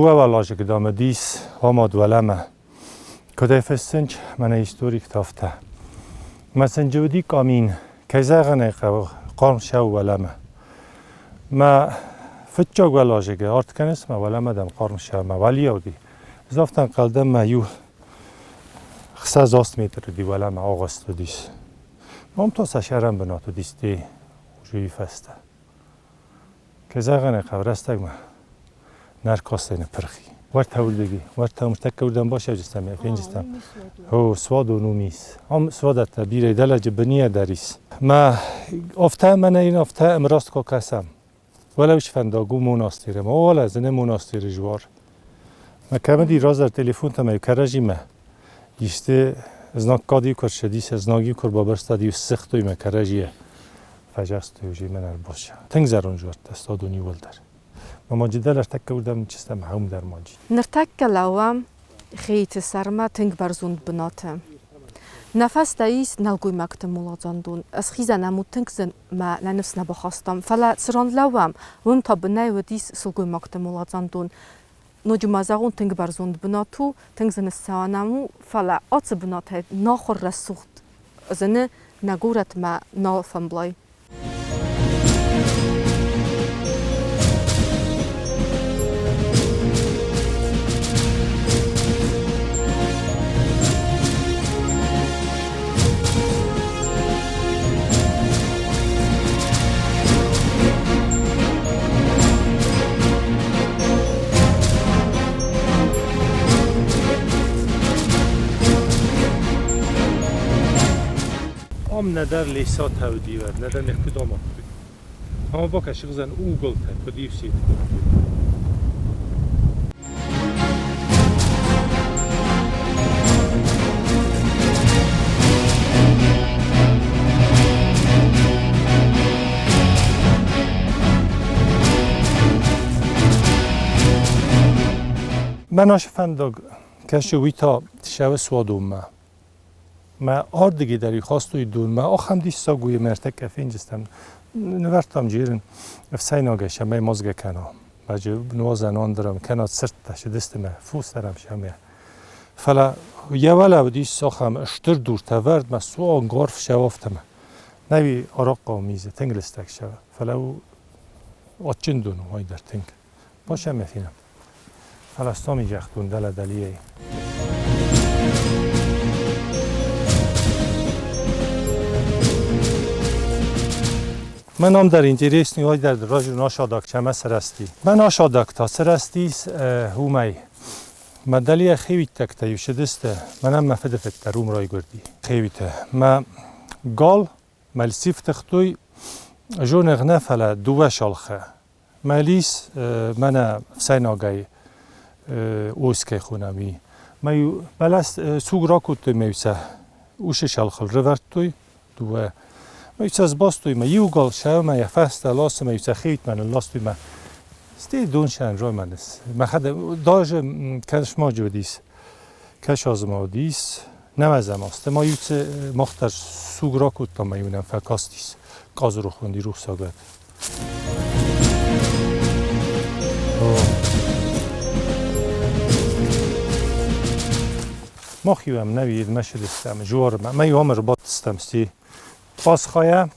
dua walaje gedame dies hamad walama. Kode fessench meine historik tafta. مثلا جودی کامین کیزاغنه قرم شو ولما ما فتشو ولاجه آرت کنس ما ولما دم قرم شو ما ولی اودی زافتن قلدم ما یو خسا زاست میتر دی ولما آغاست دیس مام تو سشرم بناتو دیستی جوی فسته کیزاغنه قبرستگ ما نرکاستین پرخی ورت هولدگی ورت هم تکردن باشه جستم افینجستم هو سواد و نومیس هم سوادت بیره دلج بنیه دریس ما افته من این افته امراست که کسم ولوش فنداگو مناستیرم ولا زنه مناستیر جوار ما کمدی رازر تلفن تمام کرجی ما یسته زناک کادی کر شدیس زناگی کر بابرستادی سختوی ما کرجیه فجستوی جی من باشه تنگ زرون جورت استادونی ولدر ما جدالش تکردم چستم هم در ماجی نرتک لوام خیت سرما تنگ برزوند بناتم نفس دایس نلگوی مکت مولازاندون از خیزه نمو تنگ زن ما لنفس نبخواستم فلا سران لوام وم تا بنای و دیس سلگوی مکت مولازاندون نوجو مازاغون تنگ برزوند بناتو تنگ زن السوانمو فلا آت بناته ناخور رسوخت زنه نگورت ما نالفم بلای ام ندر لیسات هودی ورد ندر نخکد آمد اما با که شغزن او گلته کدیف سید من آش فندق کشو ویتا شو سوادوم ما آردگی داری خواستوی دون ما آخم دیستا گوی مرتک افینجستم نورتم جیرن افسای ناگه ما مزگه کنم بجه نوازن آن دارم کنات سرت تشه دستمه فوس دارم شمه فلا یه ولا دیست آخم اشتر دور تورد ما سو آنگارف شوافتمه نوی آراق آمیزه تنگلستک شوه فلا او آچن دونو های در تنگ باشه مفینم فلا استامی جختون دل دلیه من هم در اینجریست نیوی در راجو ناشاداک چمه سرستی من آشاداک تا سرستیس هومی مدلی خیوی تکتایو شدسته منم مفد فتر روم رای گردی خیوی ته ما گال ملسیف تختوی جو نغنه فلا دوه شالخه ملیس من فسین آگای اوسکه خونمی ما بلست سوگ را کتوی میوسه اوش شالخل روورد توی دوه میچ از باستوی ما یو گال شو ما یفست لاس ما یوسه خیت من لاستوی ما ستی دونشن روی من است ما خد داج کش ما جودیس کش از ما دیس نمازم است ما یوسه مختر سوگ را کت تا میونم فکاستیس کاز رو خوندی روح ساگد ما خیوام نوید مشد استم جوار ما یوام رباط استم ستی باز خواهی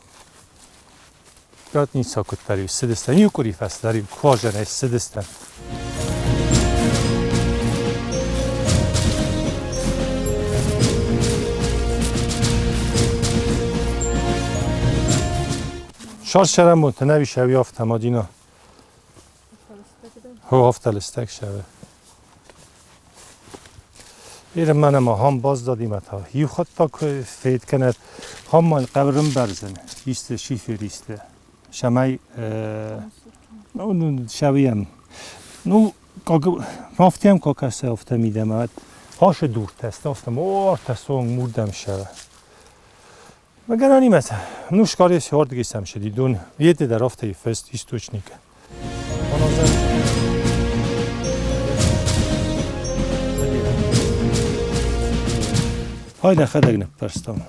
یاد نیست ساکت بریو سدستن یو کری فست داریم کواجنه سدستن شار شرم متنوی شوی آفت همادینا هو آفت لستک شوی ایرم من ما هم باز دادیم اتا یو خود تا که فید کند هم من قبرم برزنه ایسته شیفر ایسته شمای اون شویم نو مافتیم که کسی افته میدم هاش دور تست افتم اوه تستون موردم شوه مگر آنیمت نوش کاری سیارد گیستم شدی دون یه در افته فست ایستوچ نیکه های نخدگ نپرستم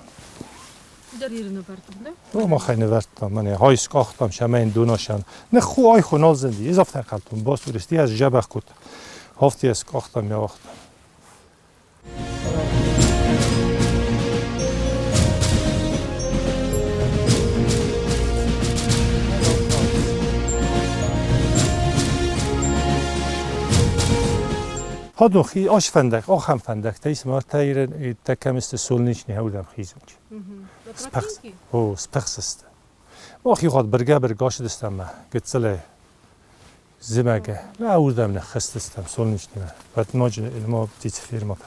داری نبردم نه؟ تو ما خیلی نبردم من های سکاختم شما این دوناشان نه خو آی خونال زندی اضافه قلتون باز ورستی از جبه کود هفتی از کاختم یا وقت هادو خی آش فندک آخم فندک تایس ما تایر تکم است سولنیش نه هودم خیزونج سپخس او سپخس است آخی خود برگاش دستم ما گتسله زمگه نه اوردم نه خست استم سولنیش نه بعد ما تیت فیرما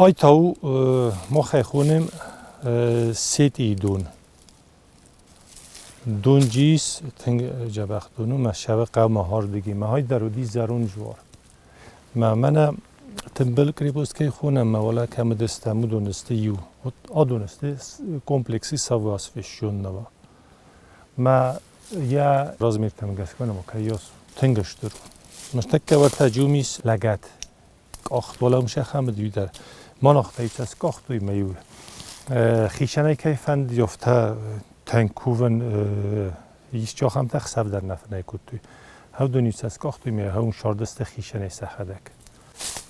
آی تاو ما خیخونم سیتی دون جیس تنگ جبخ دونو ما شب قوم هار دیگی ما های درودی زرون جوار من تنبل کری بوست که خونم ما ولی کم دستمو دونسته یو آدونسته کمپلکسی سواس فشون نوا ما یا راز میرتم گست کنم و که یاس تنگش درو مشتکه ورطا جومیس لگت آخت ولا مشه خم دیو ما نختایت از کاختوی میوه خیشنه که فند یافته تنکوون ایش جا هم تخصف در نفنه کتوی هاو دونیت از کاختوی میوه هاون شاردست خیشنه سخدک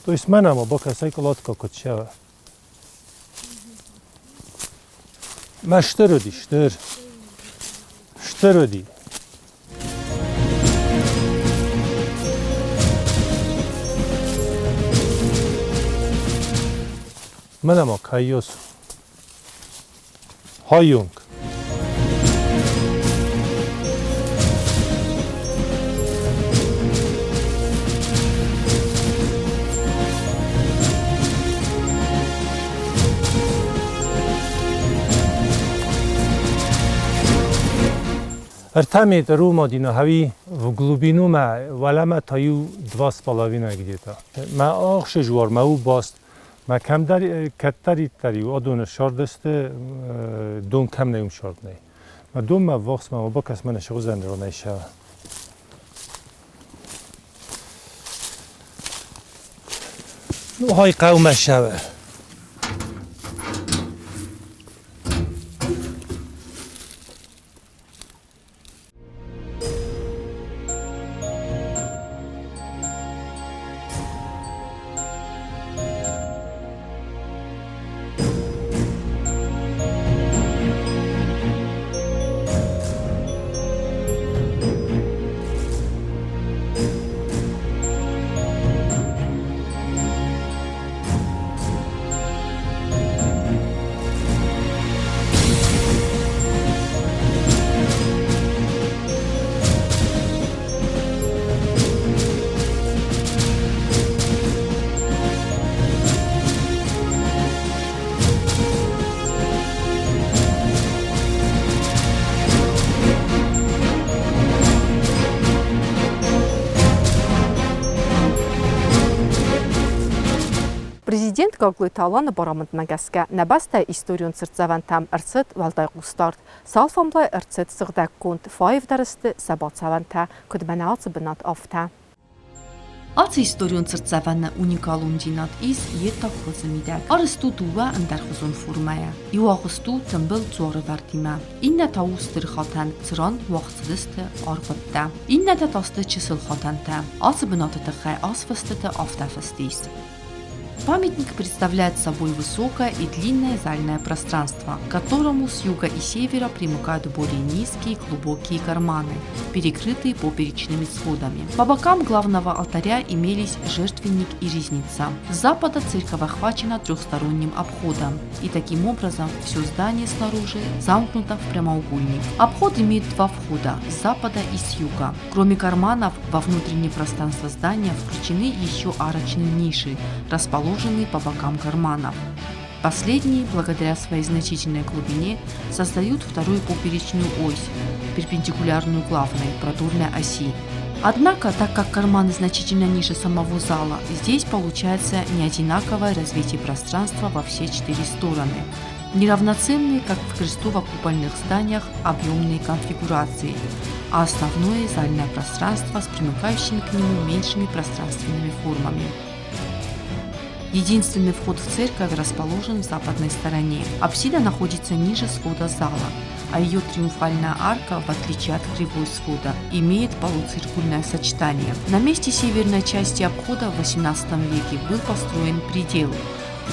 تو اسمن اما با کسایی کلات که کت شوه مشتر دی شتر دی من اما کایوس هایونگ ارتمید رو مدینه هاوی و گلوبینو ما ولما تایو دواس پلاوینا گیتا ما آخش جوار ما او باست ما کم داری کتری تری و آدون شاردست دون کم نیم شارد نه ما دون ما وقت ما با کس من شغل زنده رو نیشه های قوم شوه Президент Гаглы Таланы барамынд мәгәскә нәбәстә историон цирцавантам әрцет валдай густарт. Салфамлай әрцет сығда конт файв дәрісті сәбат саванта күдбәнә ацы бінат афта. Ացի իստորիոն ծրծավանը ունիկալուն դինատ իս ետակ խոզմիդակ։ Արստու դուվա ընդարխոզուն ֆուրմայա։ Իուաղստու տմբլ ծորը վարտիմա։ Իննա տաուստր խատան ծրան վաղցդստը արվտտա։ Իննա տաստը չսլ խատանտա։ Ացը բնատը տխայ ասվստը ավտաֆստիս։ Памятник представляет собой высокое и длинное зальное пространство, к которому с юга и севера примыкают более низкие глубокие карманы, перекрытые поперечными сводами. По бокам главного алтаря имелись жертвенник и ризница. С запада церковь охвачена трехсторонним обходом, и таким образом все здание снаружи замкнуто в прямоугольник. Обход имеет два входа – с запада и с юга. Кроме карманов, во внутреннее пространство здания включены еще арочные ниши, расположенные по бокам карманов. Последние, благодаря своей значительной глубине, создают вторую поперечную ось, перпендикулярную главной, продольной оси. Однако, так как карманы значительно ниже самого зала, здесь получается неодинаковое развитие пространства во все четыре стороны, неравноценные, как в крестово-купольных зданиях, объемные конфигурации, а основное зальное пространство с примыкающими к нему меньшими пространственными формами. Единственный вход в церковь расположен в западной стороне. Апсида находится ниже свода зала, а ее триумфальная арка, в отличие от кривой свода, имеет полуциркульное сочетание. На месте северной части обхода в XVIII веке был построен предел.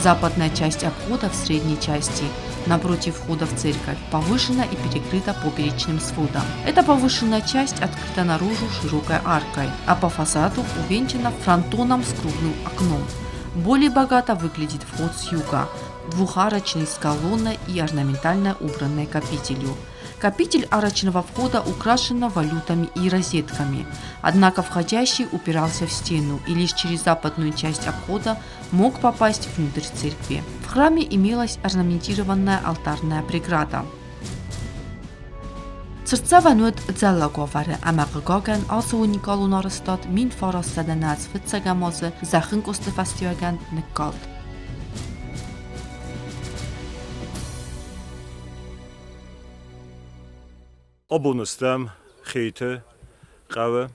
Западная часть обхода в средней части, напротив входа в церковь, повышена и перекрыта поперечным сводом. Эта повышенная часть открыта наружу широкой аркой, а по фасаду увенчана фронтоном с круглым окном. Более богато выглядит вход с юга, двухарочный с колонной и орнаментально убранной капителью. Капитель арочного входа украшена валютами и розетками, однако входящий упирался в стену и лишь через западную часть обхода мог попасть внутрь церкви. В храме имелась орнаментированная алтарная преграда. Ծրծավանուտ ձալագովարը ամաղգագան ասունիկալուն արստատ մին ֆարասադանաց վծագամազը զախն կոստեֆաստիոգան նկալտ. Abonnestem, Gete, Gawe,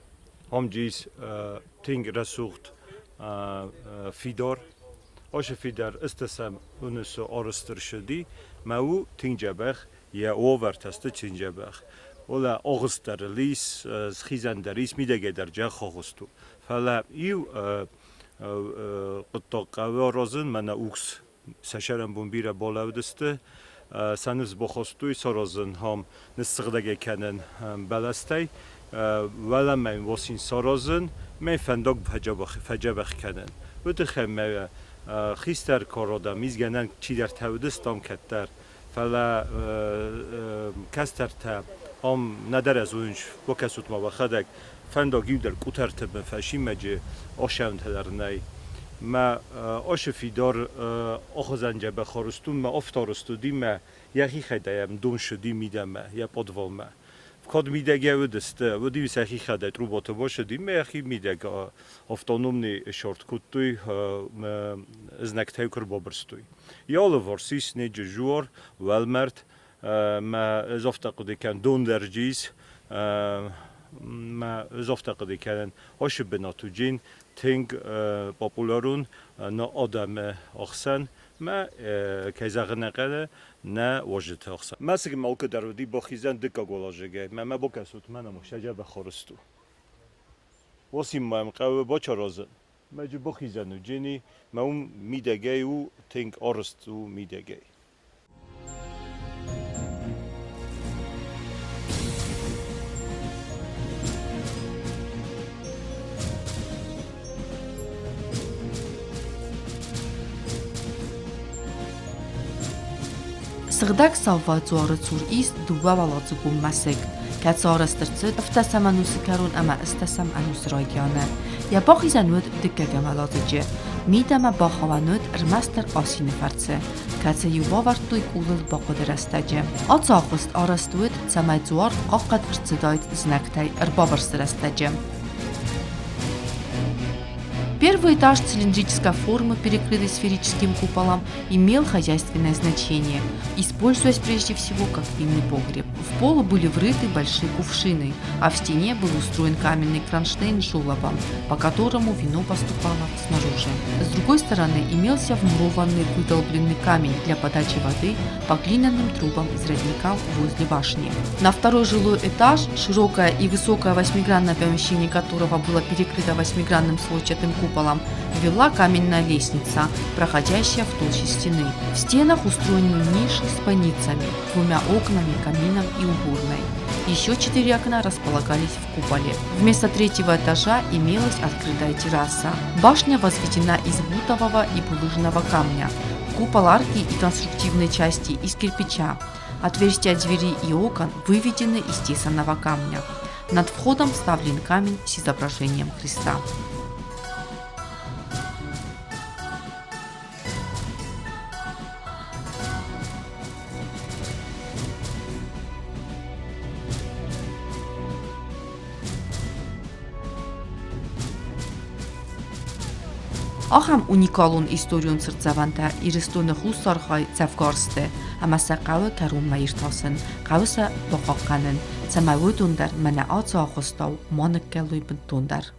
Homjis, Ting Resucht, Fidor. Als Fidor is de sam unusu orster shedi, mau Tingjabach, ja overtaste Tingjabach. Ola Auguster Lis, Schizenderis, Midegeder Jachostu. Fala, you Otokawa Rosen, Mana Ux, Sasharan Bumbira Bolavdeste. Sanız boxostuy sorozun ham nisgdage kenen balastay wala men vosin sorozun men fendog fajabakh kenen udkhem me khister koroda mizgenen chider tawdistam kettar fala kasterta ham nadar az unj bokasut ma bakhadak fendog yuder kutertbe fashimaje oshantlarnay ما آش فیدار آخوزنجه به خورستون ما افتارستودی ما یکی خدایم دون شدی میدم ما یا پدوال ما کد میدگه و دسته و دیویس یکی خدایت رو باته باشه دی ما یکی میدگه افتانومنی شورت کتوی از نکته کر بابرستوی یاله ورسیس نیج جوار ولمرد ما از افتاقدی کن دون درجیز ما از افتاقدی کنن آش بناتوجین Ting popularun na adam axsan ma kayzaghnaqala na wajit axsan masig malka darudi bokhizan dika golajege ma bokasut mana mushaja ba khoristu wasim ma mqaw bocharoz ma ji bokhizanu jini ma midege u ting orstu midege Սղդակ սավված ուարը ծուր իսկ դուբա վալացուգում մասեք, կաց արստրծըտ վտասամ անուսիկարուն ամա ըստասամ անուսրայգյանը, յապախ իզանուտ դկկագամ ալատիջը, միդամա բախավանուտ ըրմաստր ասի նվարցը, կացը յուբա վարտույ կուլըլ բախոդրաստաջը, ած աղվստ արստուտ ծամայ ծուար աղկատ վրծդայտ զնակտայ ըրբավրսրաստաջը. Первый этаж цилиндрической формы, перекрытый сферическим куполом, имел хозяйственное значение, используясь прежде всего как винный погреб. В пол были врыты большие кувшины, а в стене был устроен каменный кронштейн с желобом, по которому вино поступало снаружи. С другой стороны имелся вмурованный выдолбленный камень для подачи воды по глиняным трубам из родника возле башни. На второй жилой этаж, широкое и высокое восьмигранное помещение которого было перекрыто восьмигранным сводчатым куполом, куполом вела каменная лестница, проходящая в толще стены. В стенах устроены ниши с бойницами, 2 окнами, камином и уборной. Еще 4 окна располагались в куполе. Вместо 3-го этажа имелась открытая терраса. Башня возведена из бутового и булыжного камня. Купол арки и конструктивные части из кирпича. Отверстия дверей и окон выведены из тесаного камня. Над входом вставлен камень с изображением Христа. Ահամ ունիկալուն իստորիոն ծրծավանտա իրստոնը խուսարխայ ծավգարստե, ամասա qավը կարում մայր թասն, qավսը բոխակկանն, ծամավույթունդար մնա ածա ախոստավ մանık կելույ բնտունդար։